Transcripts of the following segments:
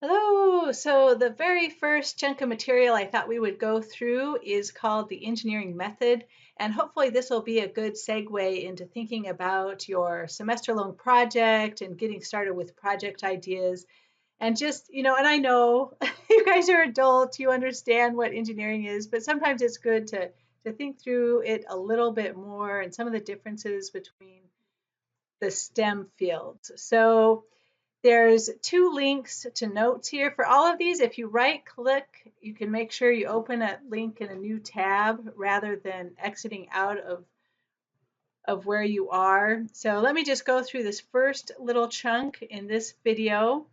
Hello! So the very first chunk of material I thought we would go through is called the engineering method, and hopefully this will be a good segue into thinking about your semester-long project and getting started with project ideas. And just, and I know you guys are adults, you understand what engineering is, but sometimes it's good to think through it a little bit more and some of the differences between the STEM fields. So there's two links to notes here for all of these. If you right click, you can make sure you open a link in a new tab rather than exiting out of where you are. So let me just go through this first little chunk in this video.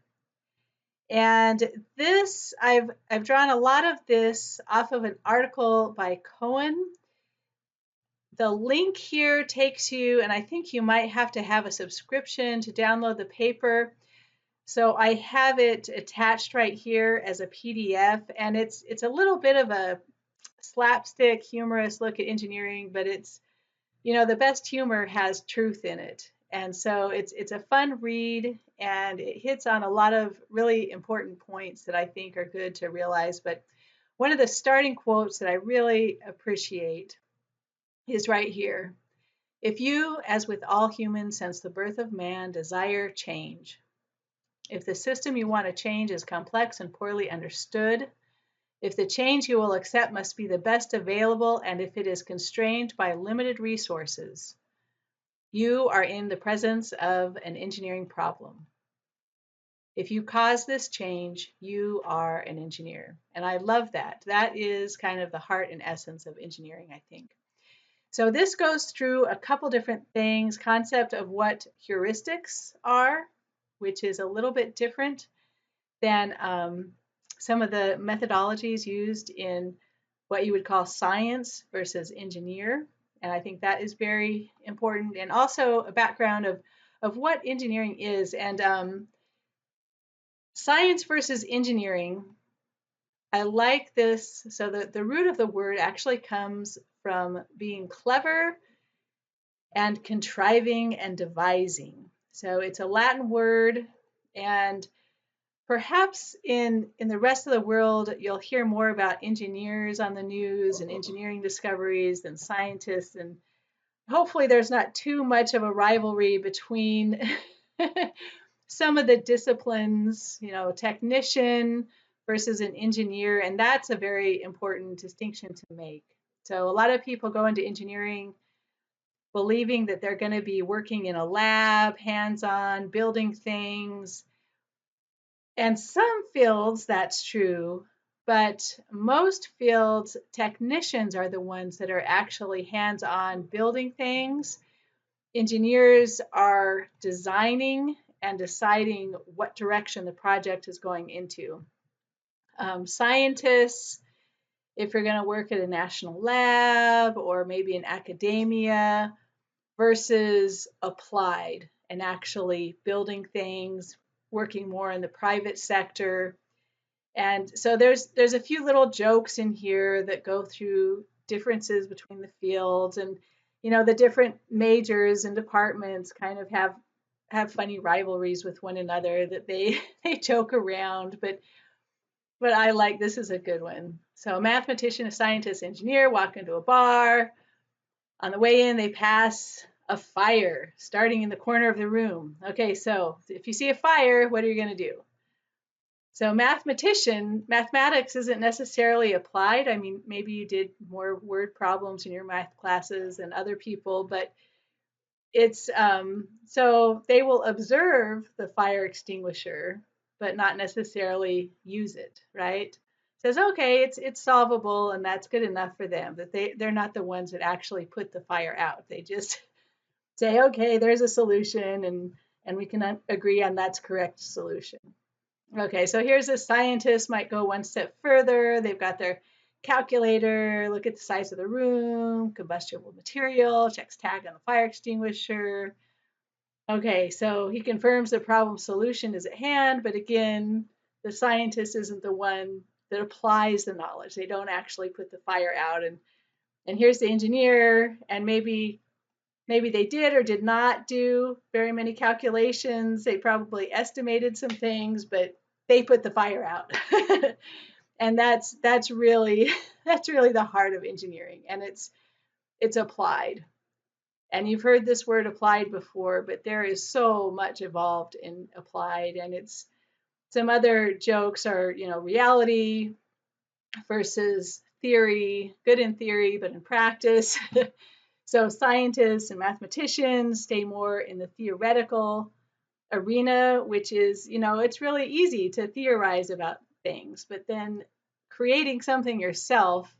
And this, I've drawn a lot of this off of an article by Cohen. The link here takes you, and I think you might have to have a subscription to download the paper. So I have it attached right here as a PDF, and it's a little bit of a slapstick, humorous look at engineering, but it's, the best humor has truth in it. And so it's a fun read, and it hits on a lot of really important points that I think are good to realize. But one of the starting quotes that I really appreciate is right here. If you, as with all humans since the birth of man, desire change, if the system you want to change is complex and poorly understood, if the change you will accept must be the best available, and if it is constrained by limited resources, you are in the presence of an engineering problem. If you cause this change, you are an engineer. And I love that. That is kind of the heart and essence of engineering, I think. So this goes through a couple different things, concept of what heuristics are, which is a little bit different than some of the methodologies used in what you would call science versus engineer. And I think that is very important. And also a background of what engineering is. And science versus engineering, I like this. So the root of the word actually comes from being clever and contriving and devising. So it's a Latin word, and perhaps in the rest of the world, you'll hear more about engineers on the news and engineering discoveries than scientists. And hopefully there's not too much of a rivalry between some of the disciplines, technician versus an engineer. And that's a very important distinction to make. So a lot of people go into engineering believing that they're going to be working in a lab, hands-on, building things. And some fields, that's true, but most fields, technicians are the ones that are actually hands-on building things. Engineers are designing and deciding what direction the project is going into. Scientists, if you're going to work at a national lab or maybe in academia, versus applied and actually building things, working more in the private sector. And so there's a few little jokes in here that go through differences between the fields, and the different majors and departments kind of have funny rivalries with one another that they they joke around, but I like, this is a good one. So a mathematician, a scientist, engineer walk into a bar. On the way in, they pass a fire starting in the corner of the room. Okay, so if you see a fire, what are you going to do? So mathematics isn't necessarily applied. I mean, maybe you did more word problems in your math classes than other people, but it's so they will observe the fire extinguisher, but not necessarily use it, right? Says, okay, it's solvable, and that's good enough for them. That they're not the ones that actually put the fire out. They just say, okay, there's a solution, and we can agree on that's correct solution. Okay, so here's a scientist might go one step further. They've got their calculator, look at the size of the room, combustible material, checks tag on the fire extinguisher. Okay, so he confirms the problem solution is at hand, but again, the scientist isn't the one that applies the knowledge. They don't actually put the fire out. And here's the engineer, and maybe they did or did not do very many calculations. They probably estimated some things, but they put the fire out. And that's really that's really the heart of engineering, and it's applied. And you've heard this word applied before, but there is so much involved in applied. And it's some other jokes are, reality versus theory, good in theory, but in practice. So scientists and mathematicians stay more in the theoretical arena, which is, it's really easy to theorize about things, but then creating something yourself,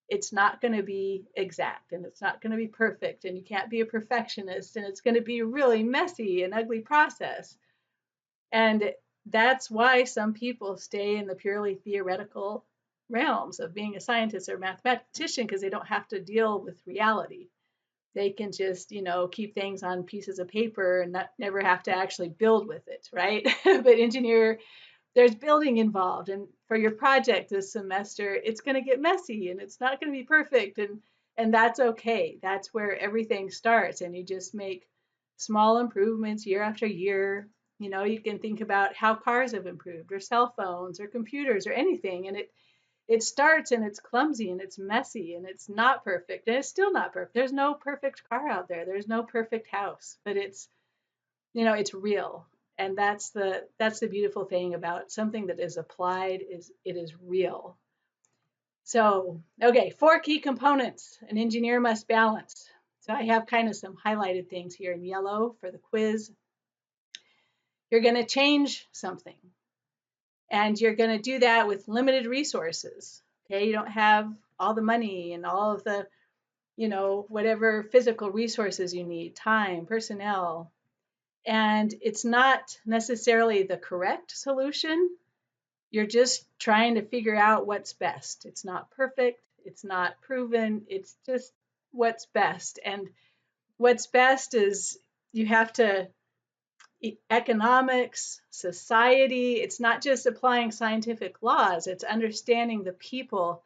it's not going to be exact and it's not going to be perfect, and you can't be a perfectionist, and it's going to be a really messy and ugly process. And that's why some people stay in the purely theoretical realms of being a scientist or mathematician, because they don't have to deal with reality. They can just, keep things on pieces of paper and not never have to actually build with it, right? But engineer, there's building involved. And for your project this semester, it's going to get messy and it's not going to be perfect. And that's okay. That's where everything starts. And you just make small improvements year after year. You can think about how cars have improved, or cell phones, or computers, or anything. And it starts and it's clumsy and it's messy and it's not perfect, and it's still not perfect. There's no perfect car out there. There's no perfect house, but it's real. And that's the beautiful thing about something that is applied, is it is real. So, okay, 4 key components an engineer must balance. So I have kind of some highlighted things here in yellow for the quiz. You're going to change something, and you're going to do that with limited resources. Okay, you don't have all the money and all of the, whatever physical resources you need, time, personnel. And it's not necessarily the correct solution. You're just trying to figure out what's best. It's not perfect, it's not proven, it's just what's best. And what's best is you have to economics, society. It's not just applying scientific laws, it's understanding the people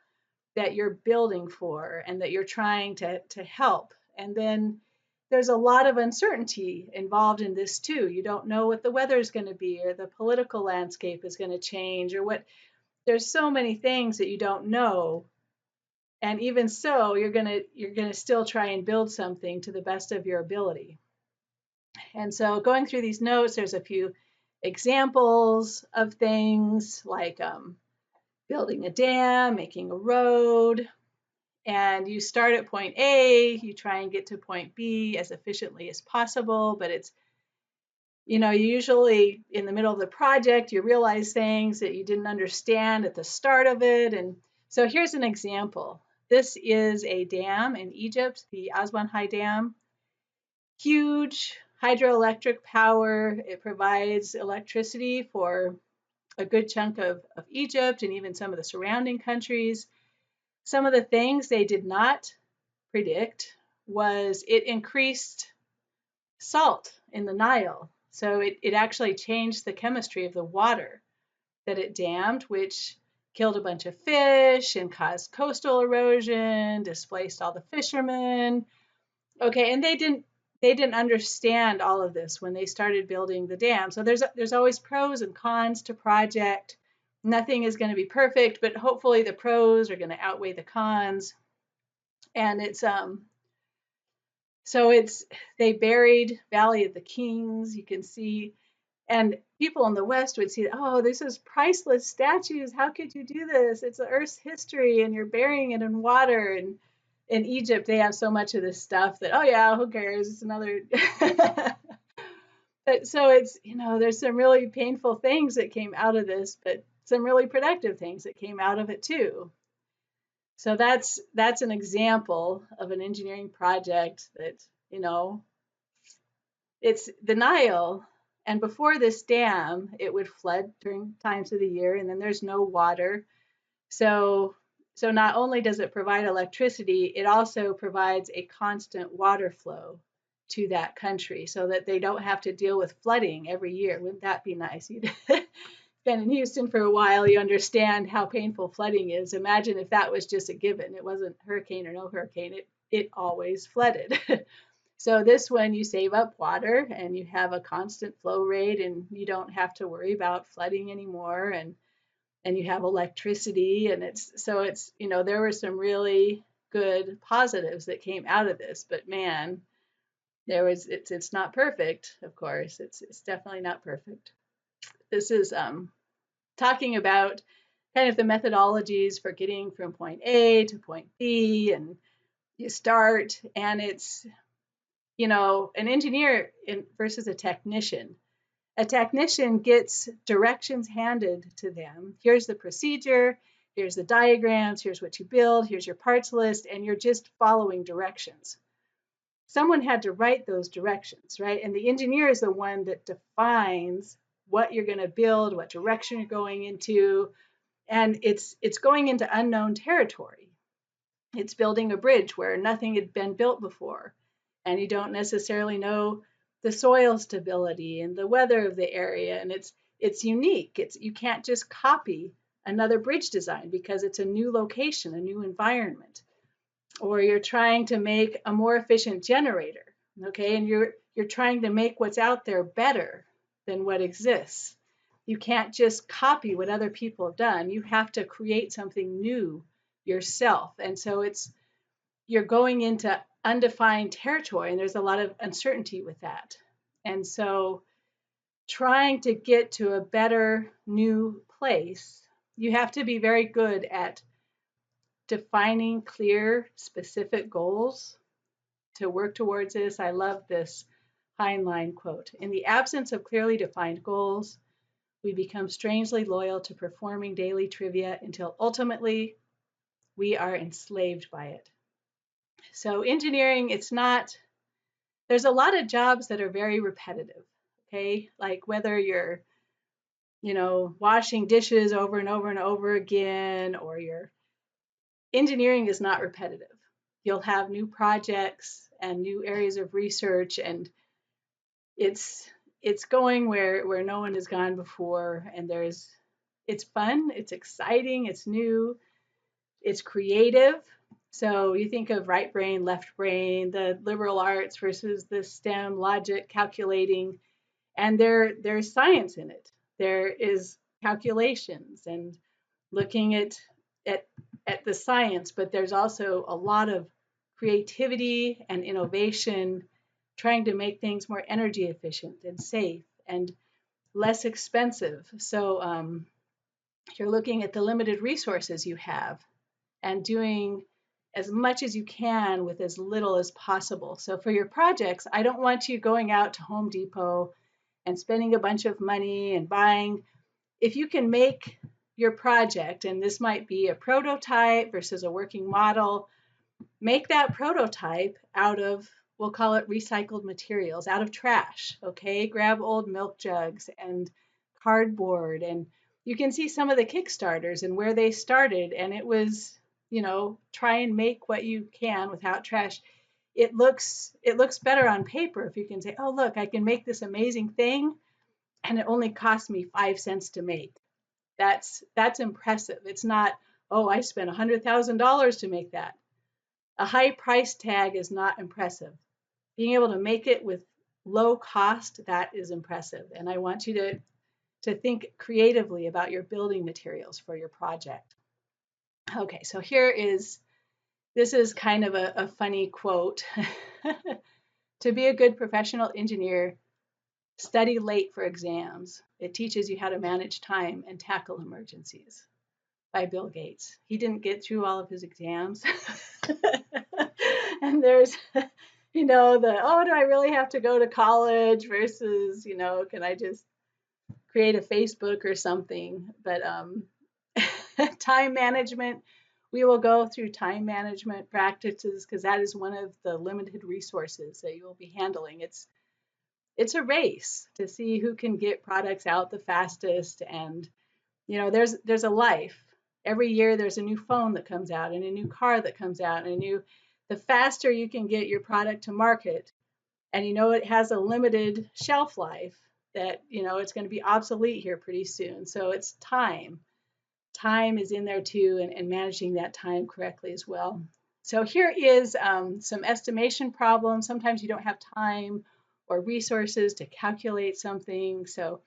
that you're building for and that you're trying to help. And then there's a lot of uncertainty involved in this too. You don't know what the weather is going to be, or the political landscape is going to change, or what. There's so many things that you don't know. And even so, you're going to still try and build something to the best of your ability. And so going through these notes, there's a few examples of things like building a dam, making a road, and you start at point A, you try and get to point B as efficiently as possible, but it's, usually in the middle of the project, you realize things that you didn't understand at the start of it. And so here's an example. This is a dam in Egypt, the Aswan High Dam. Huge hydroelectric power. It provides electricity for a good chunk of Egypt and even some of the surrounding countries. Some of the things they did not predict was it increased salt in the Nile. So it actually changed the chemistry of the water that it dammed, which killed a bunch of fish and caused coastal erosion, displaced all the fishermen. Okay, and they didn't understand all of this when they started building the dam. So there's always pros and cons to project. Nothing is going to be perfect, but hopefully the pros are going to outweigh the cons. And they buried Valley of the Kings. You can see, and people in the West would see, oh, this is priceless statues. How could you do this? It's the Earth's history, and you're burying it in water. And in Egypt, they have so much of this stuff that, oh yeah, who cares? It's another. But so it's, there's some really painful things that came out of this, but some really productive things that came out of it too. So that's an example of an engineering project that, it's the Nile. And before this dam, it would flood during times of the year, and then there's no water. So not only does it provide electricity, it also provides a constant water flow to that country so that they don't have to deal with flooding every year. Wouldn't that be nice? You'd been in Houston for a while, you understand how painful flooding is. Imagine if that was just a given. It wasn't hurricane or no hurricane. It always flooded. So this one, you save up water and you have a constant flow rate, and you don't have to worry about flooding anymore, and you have electricity, and it's there were some really good positives that came out of this. But man, it's not perfect, of course. It's definitely not perfect. This is talking about kind of the methodologies for getting from point A to point B, and you start, and it's an engineer versus a technician. A technician gets directions handed to them. Here's the procedure, here's the diagrams, here's what you build, here's your parts list, and you're just following directions. Someone had to write those directions, right? And the engineer is the one that defines what you're going to build, what direction you're going into, and it's going into unknown territory. It's building a bridge where nothing had been built before, and you don't necessarily know the soil stability and the weather of the area, and it's unique. You can't just copy another bridge design because it's a new location, a new environment. Or you're trying to make a more efficient generator, okay? And you're trying to make what's out there better than what exists. You can't just copy what other people have done. You have to create something new yourself. And so you're going into undefined territory, and there's a lot of uncertainty with that. And so trying to get to a better new place, you have to be very good at defining clear, specific goals to work towards this. I love this Heinlein quote. In the absence of clearly defined goals, we become strangely loyal to performing daily trivia until ultimately we are enslaved by it. So engineering, there's a lot of jobs that are very repetitive, okay? Like whether you're, washing dishes over and over and over again, or engineering is not repetitive. You'll have new projects and new areas of research, and it's going where no one has gone before, and it's fun, it's exciting, it's new, it's creative. So you think of right brain, left brain, the liberal arts versus the STEM, logic, calculating, and there's science in it. There is calculations and looking at at the science, but there's also a lot of creativity and innovation, trying to make things more energy efficient and safe and less expensive. So you're looking at the limited resources you have and doing as much as you can with as little as possible. So for your projects, I don't want you going out to Home Depot and spending a bunch of money and buying. If you can make your project, and this might be a prototype versus a working model, make that prototype out of, we'll call it recycled materials, out of trash, okay? Grab old milk jugs and cardboard, and you can see some of the Kickstarters and where they started, and it was, try and make what you can without trash. It looks better on paper if you can say, oh, look, I can make this amazing thing, and it only cost me 5 cents to make. That's impressive. It's not, oh, I spent $100,000 to make that. A high price tag is not impressive. Being able to make it with low cost, that is impressive. And I want you to think creatively about your building materials for your project. Okay, so this is kind of a funny quote. To be a good professional engineer, study late for exams. It teaches you how to manage time and tackle emergencies. By Bill Gates. He didn't get through all of his exams. And there's, oh, do I really have to go to college versus, can I just create a Facebook or something? But time management, we will go through time management practices because that is one of the limited resources that you will be handling. It's a race to see who can get products out the fastest, and there's a life. Every year there's a new phone that comes out and a new car that comes out, and the faster you can get your product to market, and it has a limited shelf life, that it's going to be obsolete here pretty soon. So it's time is in there too, and managing that time correctly as well. So here is some estimation problems. Sometimes you don't have time or resources to calculate something. So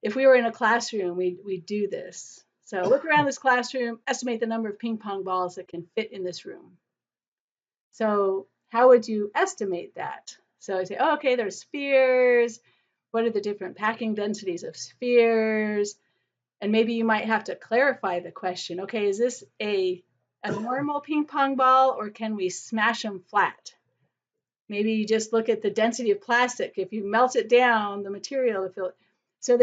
if we were in a classroom, we'd do this. So look around this classroom, estimate the number of ping pong balls that can fit in this room. So how would you estimate that? So I say, oh, okay, there's spheres. What are the different packing densities of spheres? And maybe you might have to clarify the question. Okay, is this a normal ping pong ball, or can we smash them flat? Maybe you just look at the density of plastic. If you melt it down, the material to fill it. So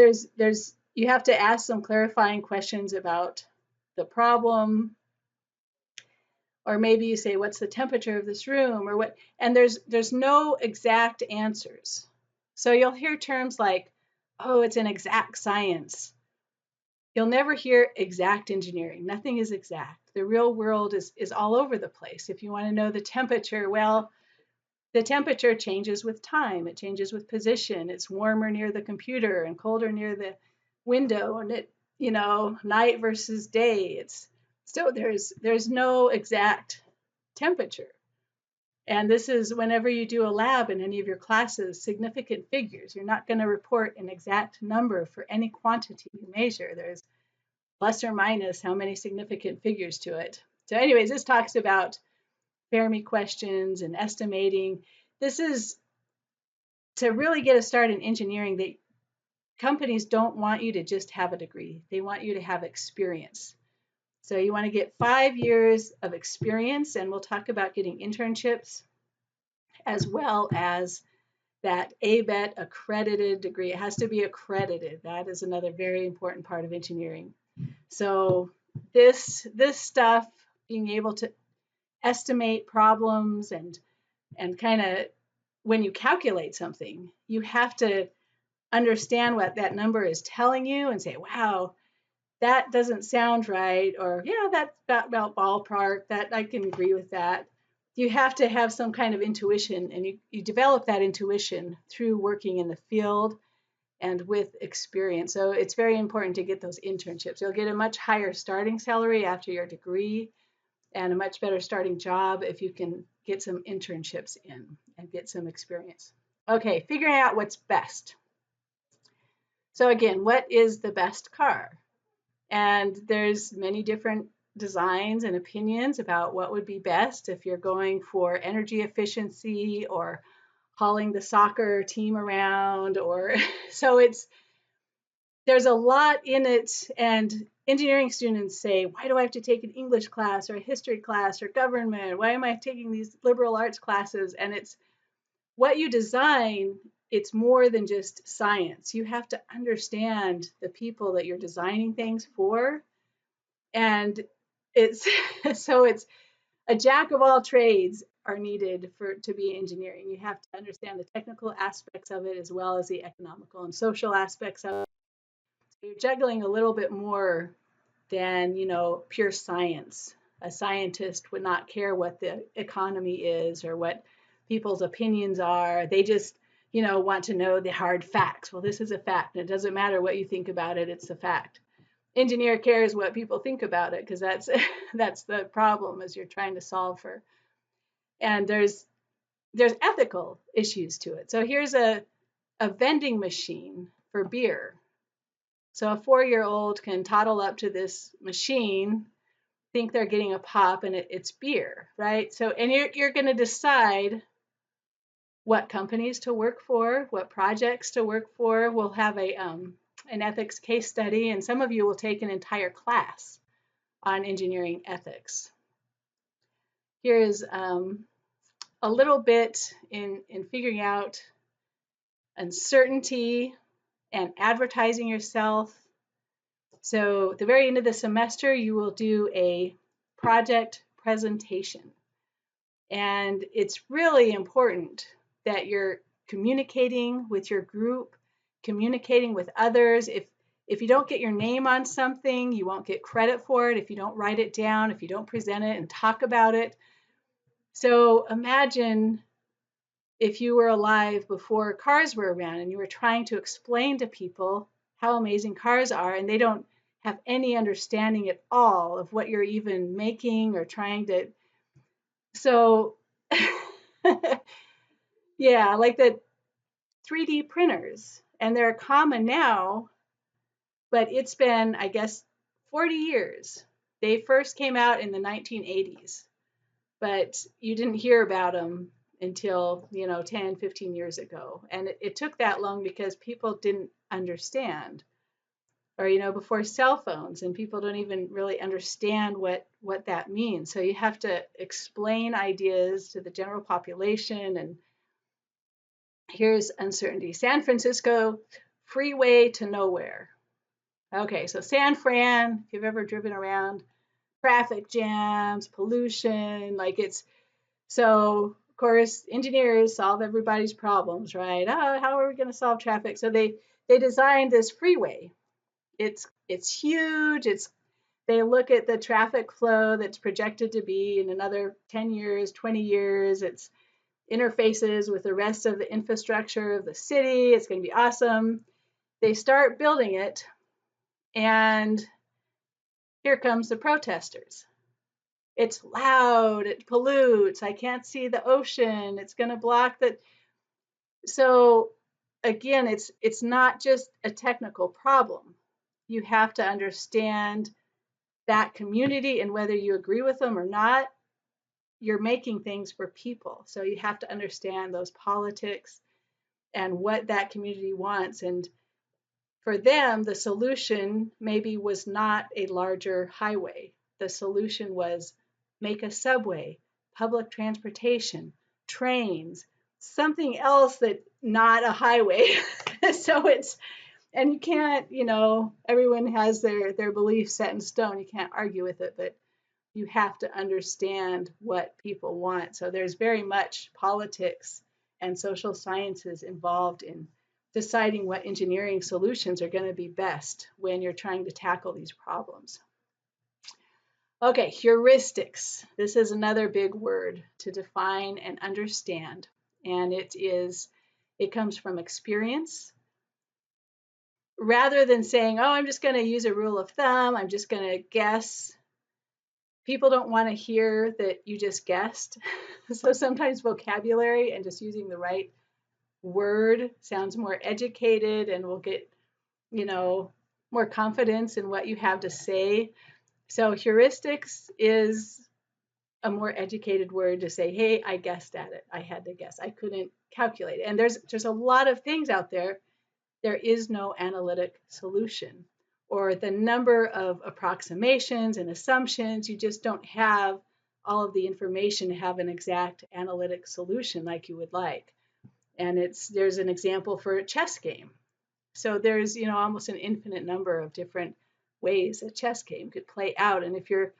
you have to ask some clarifying questions about the problem, or maybe you say, what's the temperature of this room, or what? And there's no exact answers. So you'll hear terms like, oh, it's an exact science. You'll never hear exact engineering. Nothing is exact. The real world is all over the place. If you want to know the temperature, well, the temperature changes with time. It changes with position. It's warmer near the computer and colder near the window, and night versus day. It's still there's no exact temperature. And this is whenever you do a lab in any of your classes, significant figures. You're not going to report an exact number for any quantity you measure. There's plus or minus how many significant figures to it. So anyways, this talks about Fermi questions and estimating. This is to really get a start in engineering. That companies don't want you to just have a degree. They want you to have experience. So you want to get 5 years of experience, and we'll talk about getting internships as well as that ABET accredited degree. It has to be accredited. That is another very important part of engineering. So this stuff, being able to estimate problems and kind of when you calculate something, you have to understand what that number is telling you and say, wow, that doesn't sound right, or yeah, that's about ballpark, that I can agree with that. You have to have some kind of intuition, and you develop that intuition through working in the field and with experience. So it's very important to get those internships. You'll get a much higher starting salary after your degree and a much better starting job if you can get some internships in and get some experience. Okay, figuring out what's best. So again, what is the best car? And there's many different designs and opinions about what would be best if you're going for energy efficiency or hauling the soccer team around, or so there's a lot in it. And engineering students say, why do I have to take an English class or a history class or government? Why am I taking these liberal arts classes? And it's what you design. It's more than just science. You have to understand the people that you're designing things for. And it's so it's a jack of all trades are needed to be engineering. You have to understand the technical aspects of it as well as the economical and social aspects of it. So you're juggling a little bit more than, pure science. A scientist would not care what the economy is or what people's opinions are. They just, want to know the hard facts. Well, this is a fact, and it doesn't matter what you think about it, it's a fact. Engineer cares what people think about it, because that's that's the problem as you're trying to solve for. And there's ethical issues to it. So here's a vending machine for beer. So a 4-year-old can toddle up to this machine, think they're getting a pop, and it's beer, right? So, and you're going to decide what companies to work for, what projects to work for. We'll have an ethics case study, and some of you will take an entire class on engineering ethics. Here's a little bit in figuring out uncertainty and advertising yourself. So at the very end of the semester, you will do a project presentation. And it's really important that you're communicating with your group, communicating with others. If you don't get your name on something, you won't get credit for it. If you don't write it down, if you don't present it and talk about it. So imagine if you were alive before cars were around and you were trying to explain to people how amazing cars are, and they don't have any understanding at all of what you're even making or trying to So yeah, like the 3D printers, and they're common now, but it's been, I guess, 40 years. They first came out in the 1980s, but you didn't hear about them until, 10, 15 years ago. And it took that long because people didn't understand, or, before cell phones, and people don't even really understand what that means. So you have to explain ideas to the general population. And here's uncertainty. San Francisco, freeway to nowhere. Okay, so San Fran, if you've ever driven around, traffic jams, pollution, like it's so of course engineers solve everybody's problems, right? Oh, how are we going to solve traffic? So they designed this freeway. It's huge. They look at the traffic flow that's projected to be in another 10 years, 20 years. It's interfaces with the rest of the infrastructure of the city. It's going to be awesome. They start building it, and here comes the protesters. It's loud, it pollutes, I can't see the ocean, it's going to block the. So again, it's not just a technical problem. You have to understand that community, and whether you agree with them or not, you're making things for people. So you have to understand those politics and what that community wants. And for them, the solution maybe was not a larger highway. The solution was make a subway, public transportation, trains, something else that not a highway. So it's, and you can't, everyone has their beliefs set in stone. You can't argue with it, but you have to understand what people want. So there's very much politics and social sciences involved in deciding what engineering solutions are going to be best when you're trying to tackle these problems. Okay, heuristics. This is another big word to define and understand. And it comes from experience. Rather than saying, oh, I'm just going to use a rule of thumb, I'm just going to guess, people don't want to hear that you just guessed. So sometimes vocabulary and just using the right word sounds more educated, and will get, more confidence in what you have to say. So heuristics is a more educated word to say, hey, I guessed at it. I had to guess. I couldn't calculate it. And there's a lot of things out there. There is no analytic solution, or the number of approximations and assumptions. You just don't have all of the information to have an exact analytic solution like you would like. And there's an example for a chess game. So there's, almost an infinite number of different ways a chess game could play out. And if you're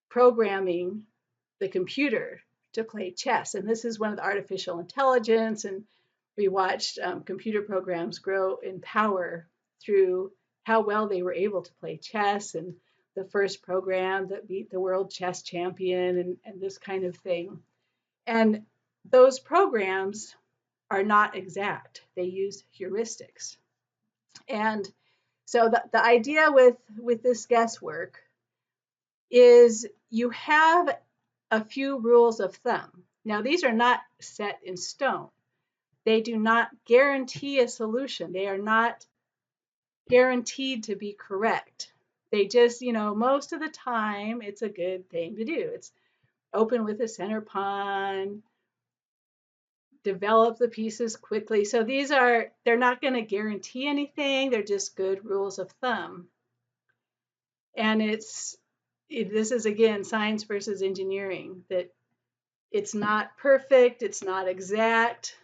programming the computer to play chess, and this is one of the artificial intelligence, and we watched computer programs grow in power through how well they were able to play chess, and the first program that beat the world chess champion, and this kind of thing. And those programs are not exact. They use heuristics. And so the idea with this guesswork is you have a few rules of thumb. Now, these are not set in stone. They do not guarantee a solution. They are not guaranteed to be correct. They just, most of the time, it's a good thing to do. It's open with a center pawn, develop the pieces quickly. So they're not going to guarantee anything. They're just good rules of thumb. And this is, again, science versus engineering, that it's not perfect, it's not exact,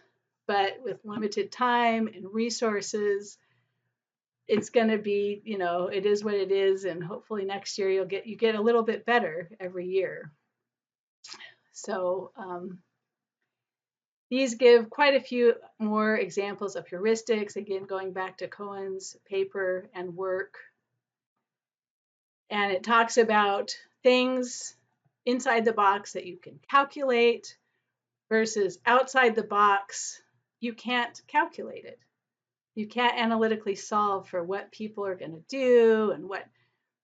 but with limited time and resources, it's going to be, it is what it is. And hopefully next year you get a little bit better every year. So these give quite a few more examples of heuristics, again, going back to Cohen's paper and work. And it talks about things inside the box that you can calculate versus outside the box, you can't calculate it. You can't analytically solve for what people are going to do, and what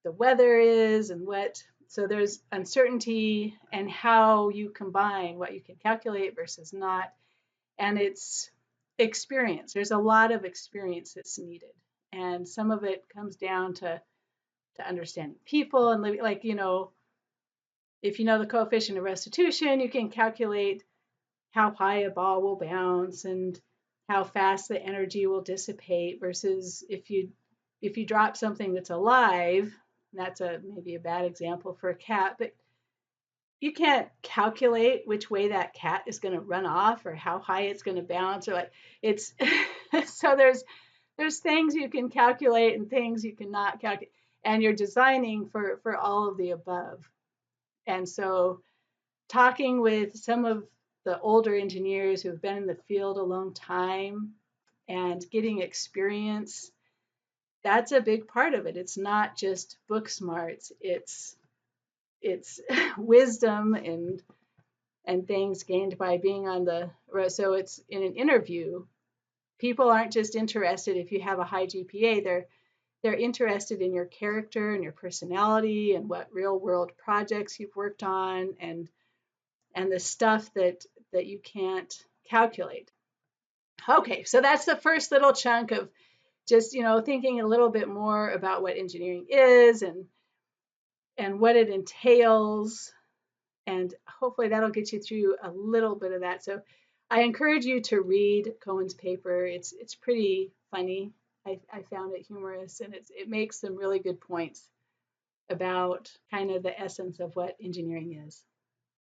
the weather is, and what So there's uncertainty and how you combine what you can calculate versus not. And it's experience. There's a lot of experience that's needed. And some of it comes down to understanding people and living, like, if you know the coefficient of restitution, you can calculate how high a ball will bounce and how fast the energy will dissipate versus if you drop something that's alive. That's maybe a bad example for a cat, but you can't calculate which way that cat is going to run off or how high it's going to bounce or like it's so there's things you can calculate and things you cannot calculate, and you're designing for all of the above. And so talking with some of the older engineers who've been in the field a long time and getting experience, that's a big part of it. It's not just book smarts, it's wisdom and things gained by being on the road. So it's in an interview, people aren't just interested if you have a high GPA, they're interested in your character and your personality and what real world projects you've worked on and the stuff that you can't calculate. Okay, so that's the first little chunk of just, thinking a little bit more about what engineering is and what it entails, and hopefully that'll get you through a little bit of that. So I encourage you to read Cohen's paper. It's pretty funny. I found it humorous, and it makes some really good points about kind of the essence of what engineering is.